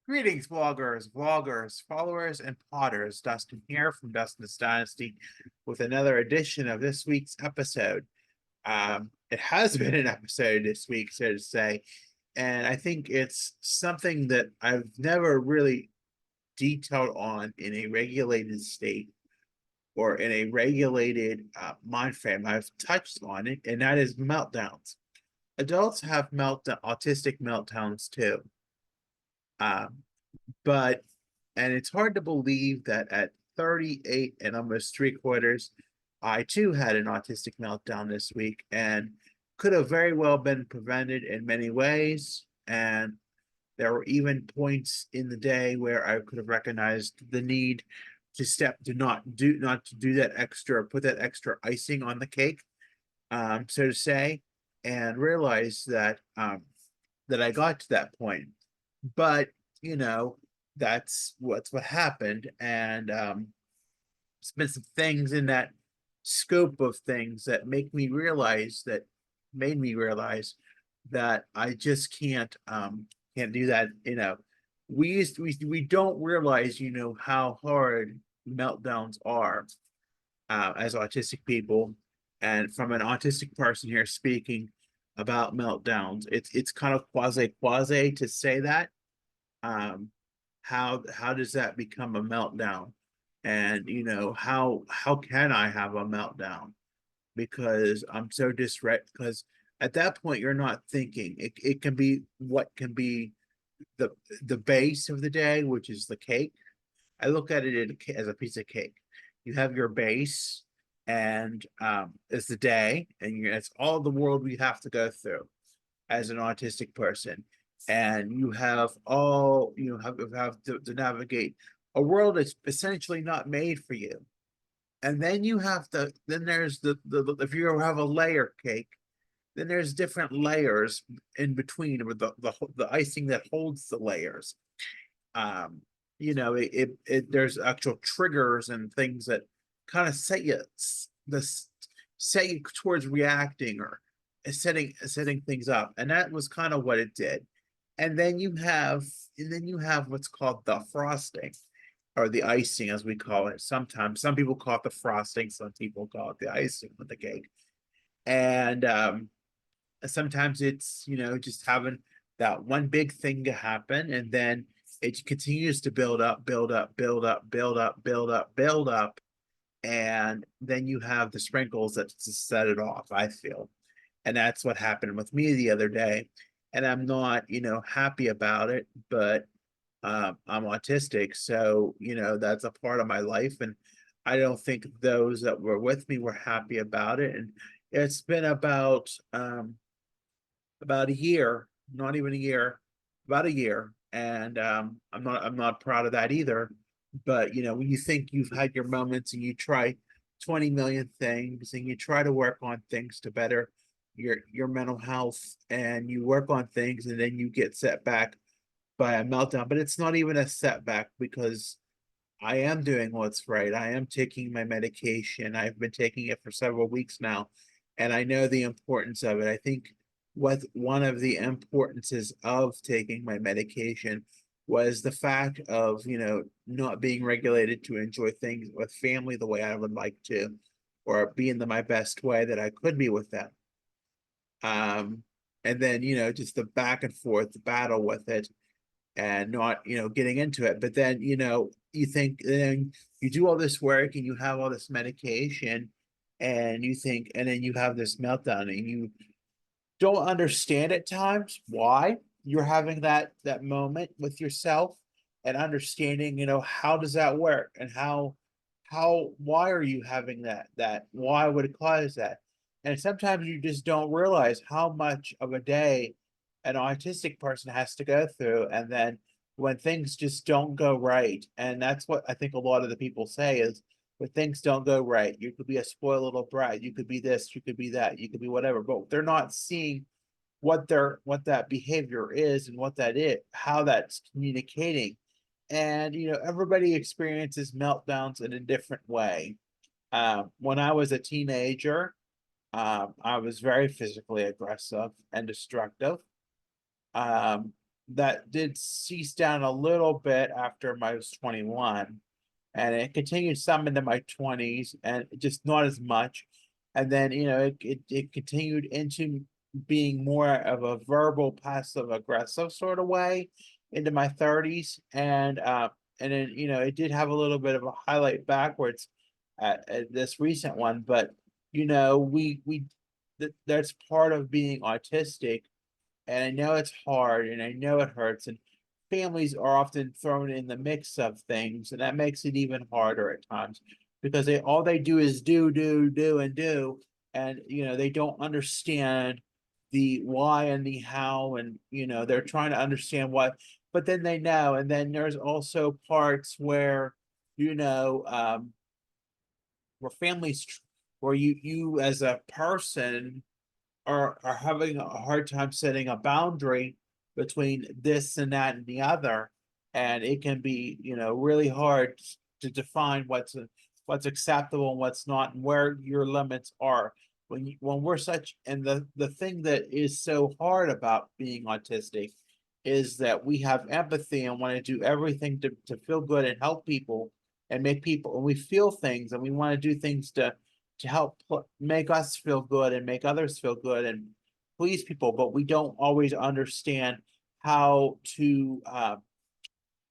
Greetings, vloggers, followers, and potters. Dustin here from Dustin's Dynasty with another edition of this week's episode. It has been an episode this week, so to say, and I think it's something that I've never really detailed on in a regulated state or in a regulated mind frame. I've touched on it, and that is meltdowns. Adults have autistic meltdowns too. Um, but and it's hard to believe that at 38 and almost three quarters, I too had an autistic meltdown this week and could have very well been prevented in many ways. And there were even points in the day where I could have recognized the need to not to do that extra, put that extra icing on the cake, so to say, and realize that I got to that point. But you know, that's what happened. And it's been some things in that scope of things that made me realize that I just can't do that. We don't realize, how hard meltdowns are as autistic people. And from an autistic person here speaking about meltdowns, it's kind of quasi to say that. um how does that become a meltdown? And how can I have a meltdown because I'm so disrespect? Because at that point you're not thinking. It can be what can be the the base of the day, which is the cake. I look at it as a piece of cake. You have your base, and it's the day, and it's all the world we have to go through as an autistic person. And you have to navigate a world that's essentially not made for you. And then there's the if you have a layer cake, then there's different layers in between with the icing that holds the layers. um there's actual triggers and things that kind of this set you towards reacting or setting things up, and that was kind of what it did. And then you have what's called the frosting, or the icing as we call it. Sometimes some people call it the frosting, some people call it the icing with the cake. And sometimes it's just having that one big thing to happen, and then it continues to build up, and then you have the sprinkles that just set it off, I feel. And that's what happened with me the other day. And I'm not happy about it, but I'm autistic, so that's a part of my life. And I don't think those that were with me were happy about it. And it's been about a year, not even a year, about a year. And I'm not proud of that either. But when you think you've had your moments and you try 20 million things and you try to work on things to better your mental health, and you work on things, and then you get set back by a meltdown. But it's not even a setback, because I am doing what's right. I am taking my medication. I've been taking it for several weeks now, and I know the importance of it. I think what one of the importances of taking my medication was the fact of, not being regulated to enjoy things with family the way I would like to, or be in my best way that I could be with them. Um, and then, just the back and forth, the battle with it, and not getting into it. But then you think, then you do all this work and you have all this medication, and you think, and then you have this meltdown, and you don't understand at times why you're having that moment with yourself, and understanding how does that work, and why are you having that why would it cause that. And sometimes you just don't realize how much of a day an autistic person has to go through. And then when things just don't go right, and that's what I think a lot of the people say is, when things don't go right, you could be a spoiled little brat, you could be this, you could be that, you could be whatever, but they're not seeing what that behavior is, and what that is, how that's communicating. And everybody experiences meltdowns in a different way. When I was a teenager, I was very physically aggressive and destructive. Um, that did cease down a little bit after I was 21, and it continued some into my 20s, and just not as much. And then, it continued into being more of a verbal, passive aggressive sort of way into my 30s. And then, it did have a little bit of a highlight backwards at this recent one, but that's part of being autistic. And I know it's hard and I know it hurts, and families are often thrown in the mix of things, and that makes it even harder at times because all they do is do and do, and they don't understand the why and the how, and they're trying to understand what, but then they know. And then there's also parts where you know where families where you as a person are having a hard time setting a boundary between this and that and the other, and it can be really hard to define what's acceptable and what's not, and where your limits are when we're such. And the thing that is so hard about being autistic is that we have empathy and want to do everything to feel good and help people and make people, and we feel things and we want to do things to help make us feel good and make others feel good and please people, but we don't always understand how to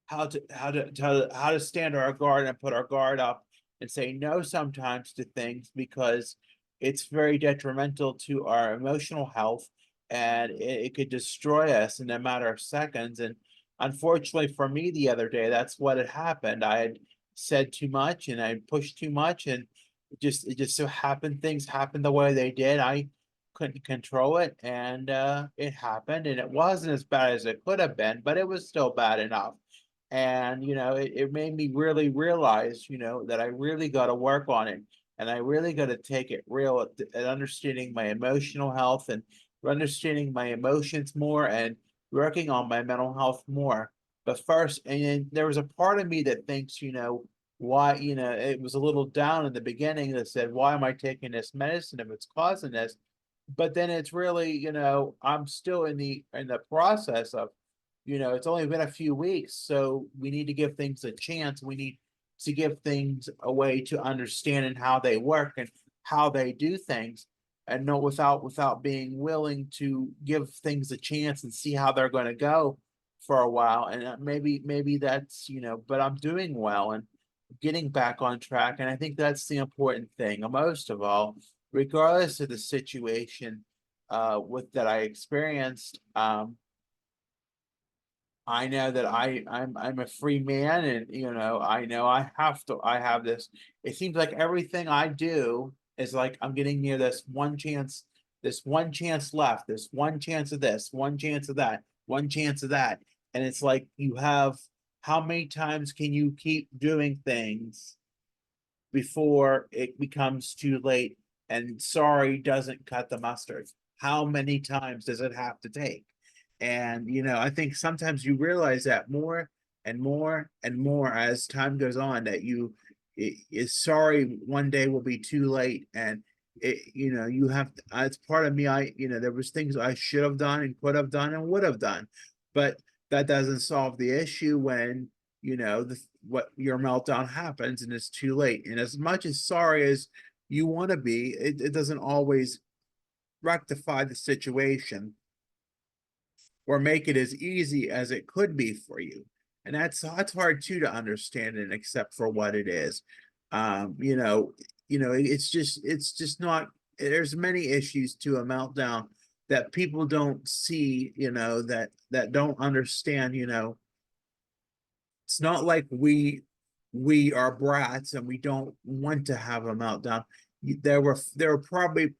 how to stand our guard and put our guard up and say no sometimes to things, because it's very detrimental to our emotional health, and it could destroy us in a matter of seconds. And unfortunately for me, the other day, that's what had happened. I had said too much and I pushed too much, and it just so happened things happened the way they did. I couldn't control it, and it happened, and it wasn't as bad as it could have been, but it was still bad enough. And it made me really realize that I really got to work on it, and I really got to take it real at understanding my emotional health and understanding my emotions more and working on my mental health more. But first, and then there was a part of me that thinks, why, it was a little down in the beginning that said, why am I taking this medicine if it's causing this? But then it's really, I'm still in the process of, it's only been a few weeks, so we need to give things a chance. We need to give things a way to understand and how they work and how they do things, and no, without being willing to give things a chance and see how they're going to go for a while. And maybe that's, but I'm doing well and getting back on track. And I think that's the important thing, most of all, regardless of the situation with that I experienced. I know that I'm a free man, and I know I have this. It seems like everything I do is like I'm getting near this one chance left, this one chance of this, one chance of that, one chance of that. And it's like you have, how many times can you keep doing things before it becomes too late and sorry doesn't cut the mustard? How many times does it have to take? And I think sometimes you realize that more and more and more as time goes on, that is sorry one day will be too late. And you have to, it's part of me. There was things I should have done and could have done and would have done, but that doesn't solve the issue when what your meltdown happens and it's too late. And as much as sorry as you want to be, it doesn't always rectify the situation or make it as easy as it could be for you. And that's hard too to understand and accept for what it is. It's just not, there's many issues to a meltdown that people don't see, that don't understand. It's not like we are brats and we don't want to have a meltdown. There were probably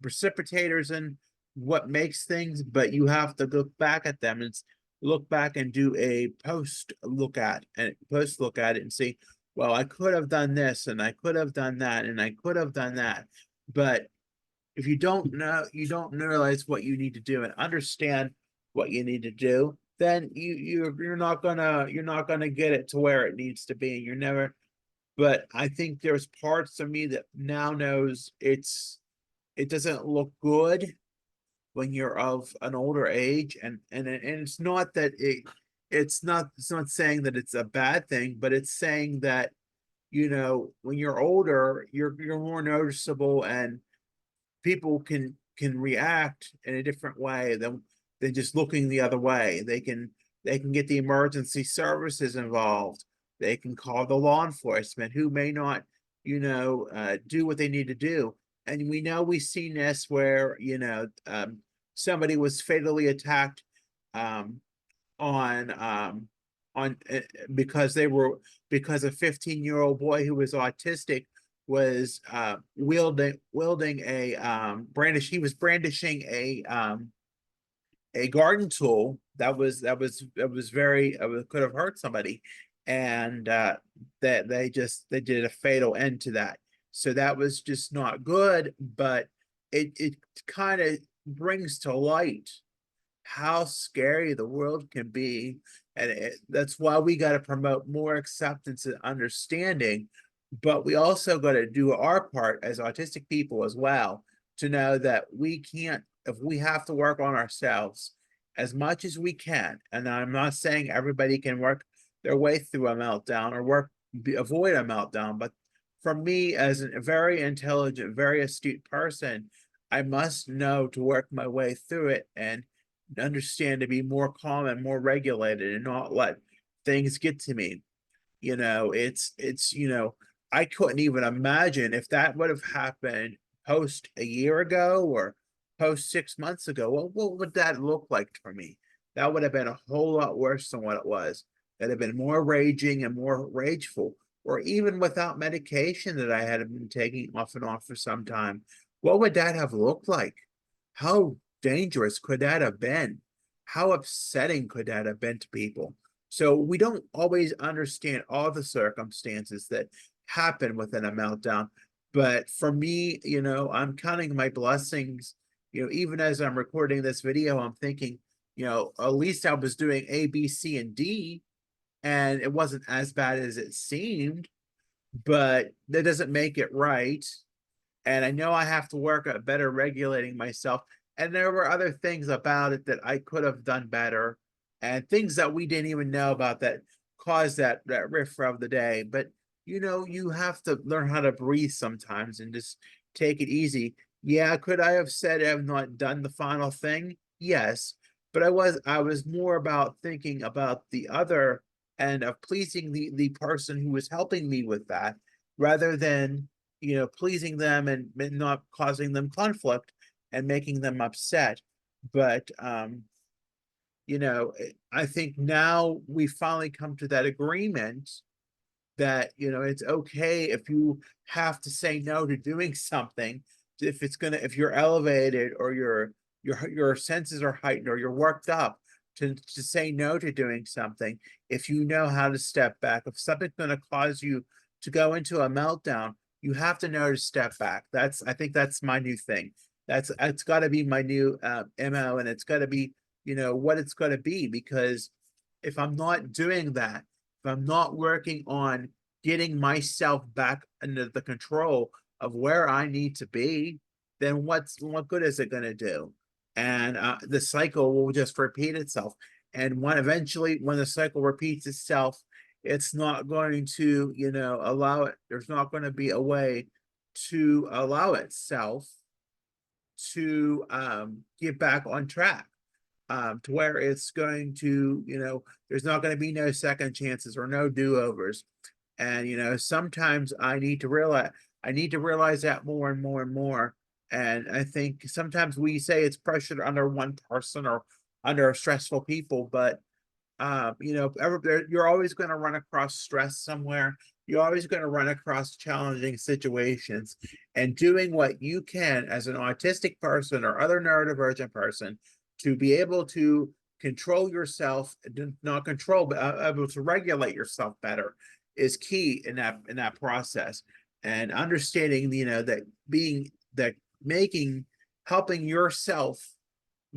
precipitators in what makes things, but you have to look back at them and look back and do a post look at it and see, well, I could have done this and I could have done that and I could have done that. But if you don't know, you don't realize what you need to do and understand what you need to do, then you're not gonna get it to where it needs to be. And you're never. But I think there's parts of me that now knows it doesn't look good, when you're of an older age, and it's not that it's not saying that it's a bad thing, but it's saying that, when you're older, you're more noticeable, and people can react in a different way than just looking the other way. They can get the emergency services involved. They can call the law enforcement, who may not, do what they need to do. And we know we've seen this where, somebody was fatally attacked, um, on on because because a 15-year-old boy who was autistic was wielding a he was brandishing a garden tool that was very could have hurt somebody, and that they did a fatal end to that. So that was just not good, but it kind of brings to light how scary the world can be. And that's why we got to promote more acceptance and understanding. But we also got to do our part as autistic people as well, to know that we can't, if we have to work on ourselves as much as we can. And I'm not saying everybody can work their way through a meltdown or avoid a meltdown, but for me, as a very intelligent, very astute person, I must know to work my way through it and understand to be more calm and more regulated and not let things get to me. It's I couldn't even imagine if that would have happened post a year ago or post 6 months ago. Well, what would that look like for me? That would have been a whole lot worse than what it was. That'd have been more raging and more rageful, or even without medication that I had been taking off and on for some time. What would that have looked like? How dangerous could that have been? How upsetting could that have been to people? So we don't always understand all the circumstances that happen within a meltdown. But for me, I'm counting my blessings. Even as I'm recording this video, I'm thinking, at least I was doing A, B, C, and D, and it wasn't as bad as it seemed, but that doesn't make it right. And I know I have to work at better regulating myself. And there were other things about it that I could have done better, and things that we didn't even know about that caused that riff of the day. But you have to learn how to breathe sometimes and just take it easy. Yeah, could I have said I've not done the final thing? Yes, but I was more about thinking about the other end of pleasing the person who was helping me with that, rather than pleasing them and not causing them conflict and making them upset. But I think now we finally come to that agreement that it's okay if you have to say no to doing something, if you're elevated, or your senses are heightened, or you're worked up, to say no to doing something. If you know how to step back, if something's going to cause you to go into a meltdown, you have to know to step back. I think that's my new thing. It's got to be my new MO, and it's got to be what it's going to be. Because if I'm not doing that, if I'm not working on getting myself back under the control of where I need to be, then what good is it going to do? And the cycle will just repeat itself. And eventually, when the cycle repeats itself, it's not going to, allow it. There's not going to be a way to allow itself to get back on track, to where it's going to, there's not going to be no second chances or no do-overs. And sometimes I need to realize that more and more and more. And I think sometimes we say it's pressured under one person or under stressful people, but you're always going to run across stress somewhere. You're always going to run across challenging situations, and doing what you can as an autistic person or other neurodivergent person to be able to control yourself, not control, but able to regulate yourself better, is key in that process. And understanding, that making helping yourself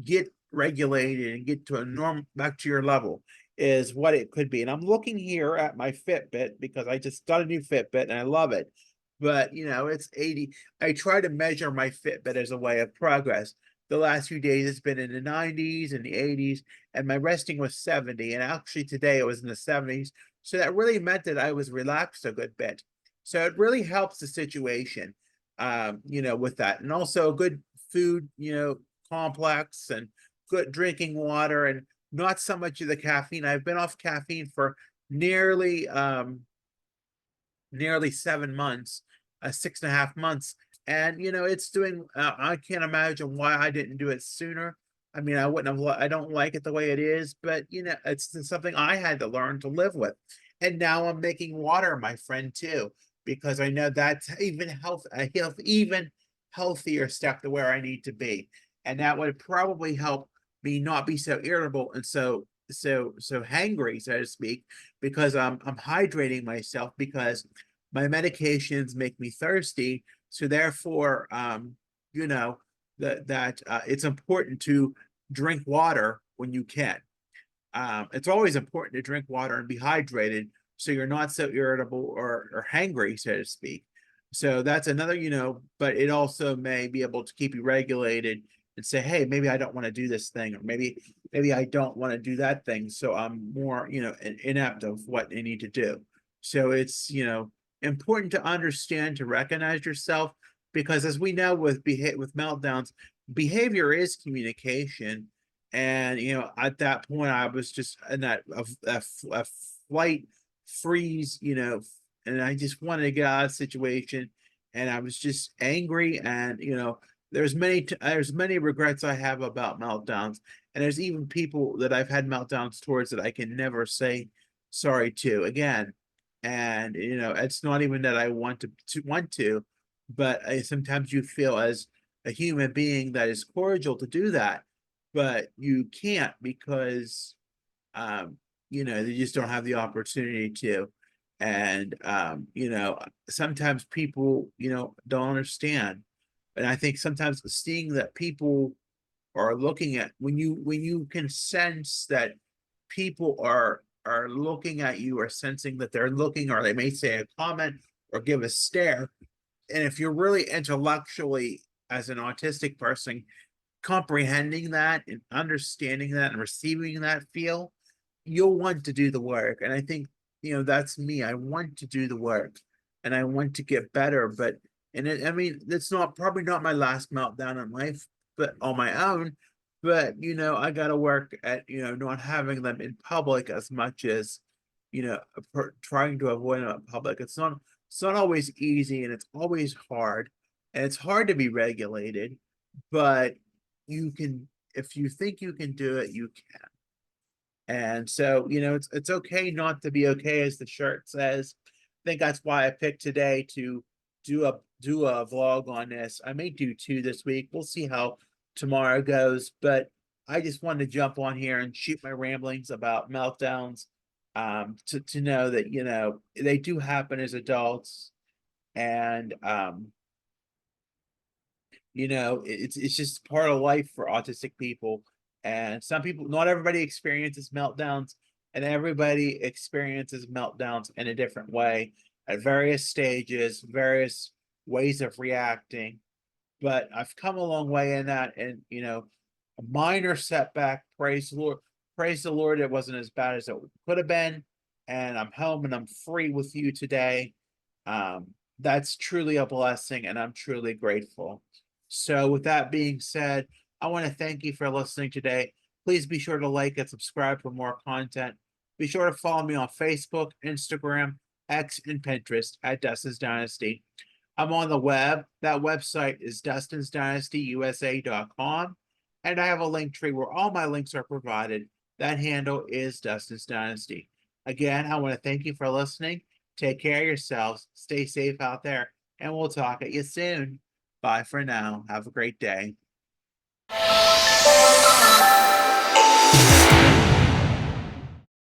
get regulated and get to a norm, back to your level, is what it could be. And I'm looking here at my Fitbit because I just got a new Fitbit and I love it. But it's 80. I try to measure my Fitbit as a way of progress. the last few days it's been in the 90s and the 80s, and my resting was 70. And actually today it was in the 70s. So that really meant that I was relaxed a good bit. So it really helps the situation, with that. And also a good food, complex, and good drinking water, and not so much of the caffeine. I've been off caffeine for nearly nearly 7 months, 6.5 months. And it's doing, I can't imagine why I didn't do it sooner. I mean, I wouldn't have, I don't like it the way it is, but it's something I had to learn to live with. And now I'm making water my friend too, because I know that's even even healthier step to where I need to be. And that would probably help me not be so irritable and so hangry, so to speak, because I'm hydrating myself, because my medications make me thirsty. So therefore, that it's important to drink water when you can. It's always important to drink water and be hydrated so you're not so irritable or hangry, so to speak. So that's another, but it also may be able to keep you regulated and say, hey, maybe I don't want to do this thing, or maybe I don't want to do that thing. So I'm more, inept of what I need to do. So it's, important to understand, to recognize yourself, because as we know with meltdowns, behavior is communication. And at that point I was just in a flight freeze, and I just wanted to get out of the situation, and I was just angry. And there's many regrets I have about meltdowns, and there's even people that I've had meltdowns towards that I can never say sorry to again. And it's not even that I want to, but sometimes you feel as a human being that is cordial to do that, but you can't, because they just don't have the opportunity to. And sometimes people don't understand. And I think sometimes seeing that people are looking at, when you can sense that people are looking at you, or sensing that they're looking, or they may say a comment or give a stare. And if you're really intellectually, as an autistic person, comprehending that and understanding that and receiving that feel, you'll want to do the work. And I think, that's me. I want to do the work and I want to get better. But, I mean, it's probably not my last meltdown in life, but on my own. But, I got to work at, not having them in public as much as, trying to avoid them in public. It's not always easy, and it's always hard, and it's hard to be regulated, but you can, if you think you can do it, you can. And so, it's okay not to be okay, as the shirt says. I think that's why I picked today to do a vlog on this. I may do two this week. We'll see how tomorrow goes, but I just wanted to jump on here and shoot my ramblings about meltdowns, to know that, they do happen as adults. And it's just part of life for autistic people. And some people, not everybody experiences meltdowns, and everybody experiences meltdowns in a different way, at various stages, various ways of reacting. But I've come a long way in that. And a minor setback, praise the Lord, it wasn't as bad as it could have been. And I'm home and I'm free with you today. That's truly a blessing, and I'm truly grateful. So with that being said, I want to thank you for listening today. Please be sure to like and subscribe for more content. Be sure to follow me on Facebook, Instagram, X, and Pinterest at Dustin's Dynasty. I'm on the web. That website is dustinsdynastyusa.com. And I have a link tree where all my links are provided. That handle is Dustin's Dynasty. Again, I want to thank you for listening. Take care of yourselves. Stay safe out there. And we'll talk at you soon. Bye for now. Have a great day.